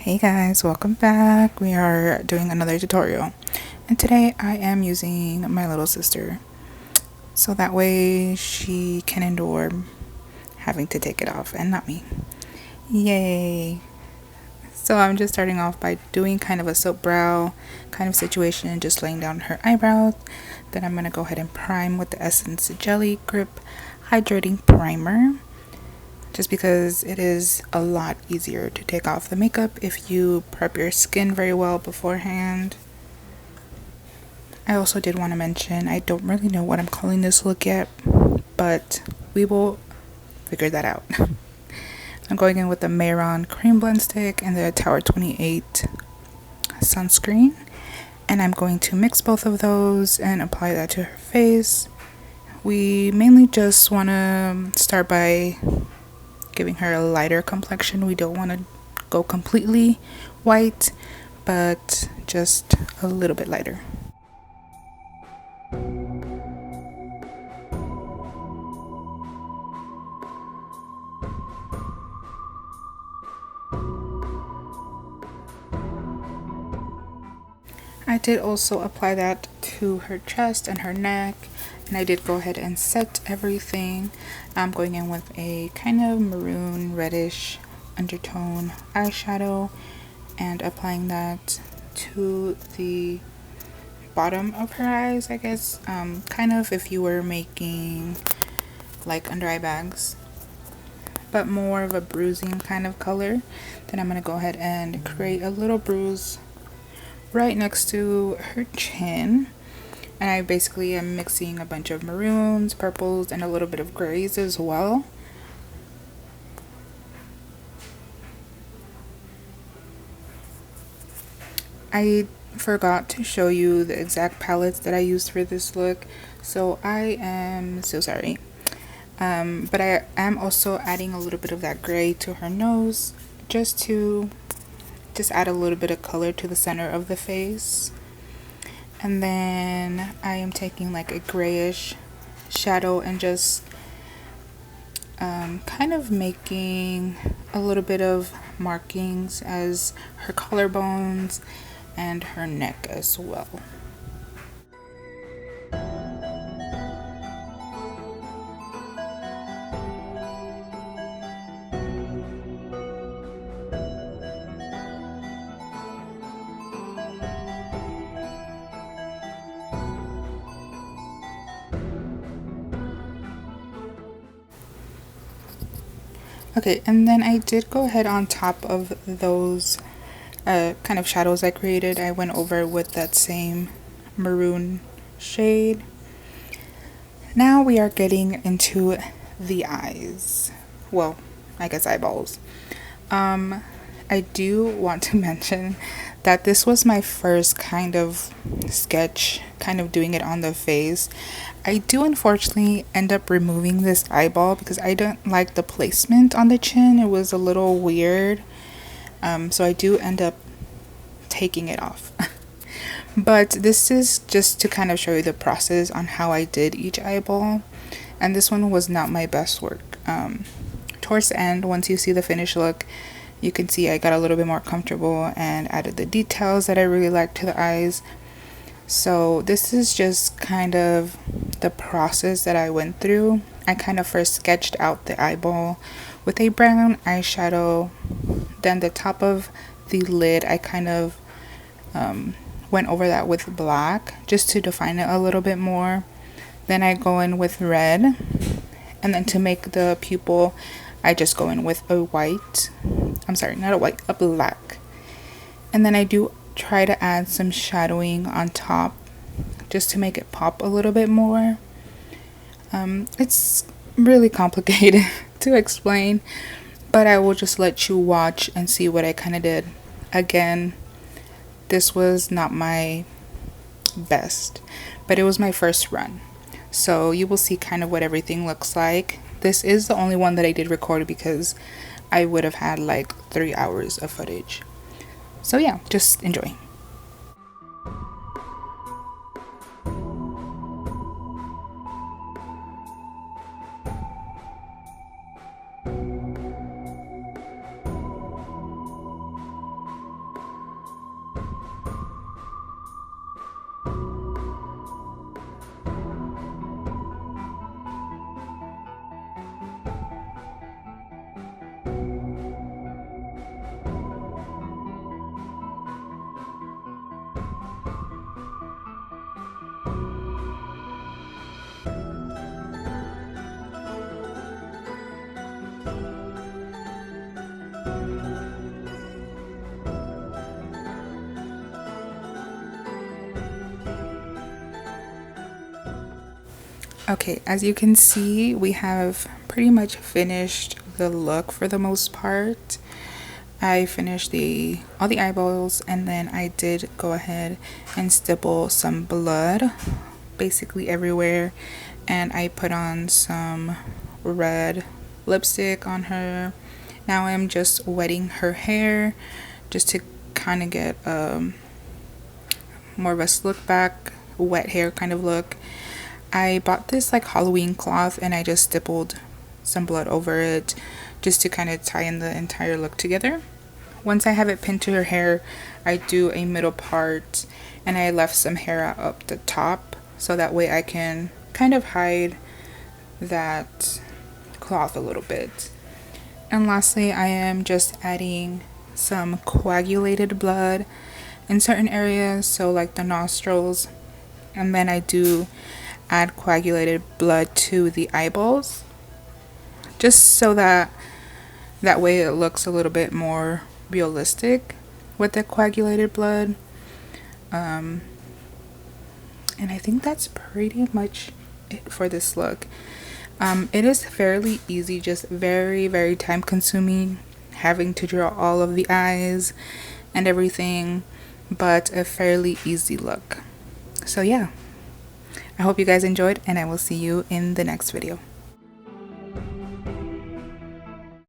Hey guys, welcome back. We are doing another tutorial, and today I am using my little sister so that way she can endure having to take it off and not me. Yay! So I'm just starting off by doing kind of a soap brow kind of situation, just laying down her eyebrows. Then I'm going to go ahead and prime with the Essence Jelly Grip Hydrating Primer, just because it is a lot easier to take off the makeup if you prep your skin very well beforehand. I also did want to mention, I don't really know what I'm calling this look yet, but we will figure that out. I'm going in with the Mayron Cream Blend Stick and the Tower 28 sunscreen, and I'm going to mix both of those and apply that to her face. We mainly just want to start by giving her a lighter complexion. We don't want to go completely white, but just a little bit lighter. I did also apply that to her chest and her neck, and I did go ahead and set everything. I'm going in with a kind of maroon reddish undertone eyeshadow and applying that to the bottom of her eyes, I guess. Kind of if you were making like under eye bags, but more of a bruising kind of color. Then I'm going to go ahead and create a little bruise right next to her chin, and I basically am mixing a bunch of maroons, purples, and a little bit of grays as well. I forgot to show you the exact palettes that I used for this look, so I am so sorry. But I am also adding a little bit of that gray to her nose, just to add a little bit of color to the center of the face. And then I am taking like a grayish shadow and just kind of making a little bit of markings as her collarbones and her neck as well. Okay, and then I did go ahead on top of those kind of shadows I created. I went over with that same maroon shade. Now we are getting into the eyes. Well, I guess eyeballs. I do want to mention that this was my first kind of sketch, kind of doing it on the face. I do unfortunately end up removing this eyeball because I don't like the placement on the chin. It was a little weird. So I do end up taking it off. But this is just to kind of show you the process on how I did each eyeball. And this one was not my best work. Towards the end, once you see the finished look, you can see I got a little bit more comfortable and added the details that I really liked to the eyes. So this is just kind of the process that I went through. I kind of first sketched out the eyeball with a brown eyeshadow. Then the top of the lid, I kind of went over that with black just to define it a little bit more. Then I go in with red, and then to make the pupil, I just go in with a white. I'm sorry, not a white, a black. And then I do try to add some shadowing on top just to make it pop a little bit more. It's really complicated to explain, but I will just let you watch and see what I kind of did. Again, this was not my best, but it was my first run, so you will see kind of what everything looks like. This is the only one that I did record because I would have had like 3 hours of footage. So yeah, just enjoy. Okay, as you can see, we have pretty much finished the look for the most part. I finished all the eyeballs, and then I did go ahead and stipple some blood basically everywhere, and I put on some red lipstick on her. Now I'm just wetting her hair just to kind of get more of a slick back wet hair kind of look. I bought this like Halloween cloth, and I just stippled some blood over it just to kind of tie in the entire look together. Once I have it pinned to her hair, I do a middle part, and I left some hair out up the top so that way I can kind of hide that cloth a little bit. And lastly, I am just adding some coagulated blood in certain areas, so like the nostrils, and then I do add coagulated blood to the eyeballs just so that way it looks a little bit more realistic with the coagulated blood. And I think that's pretty much it for this look. It is fairly easy, just very, very time consuming having to draw all of the eyes and everything, but a fairly easy look. So yeah, I hope you guys enjoyed, and I will see you in the next video.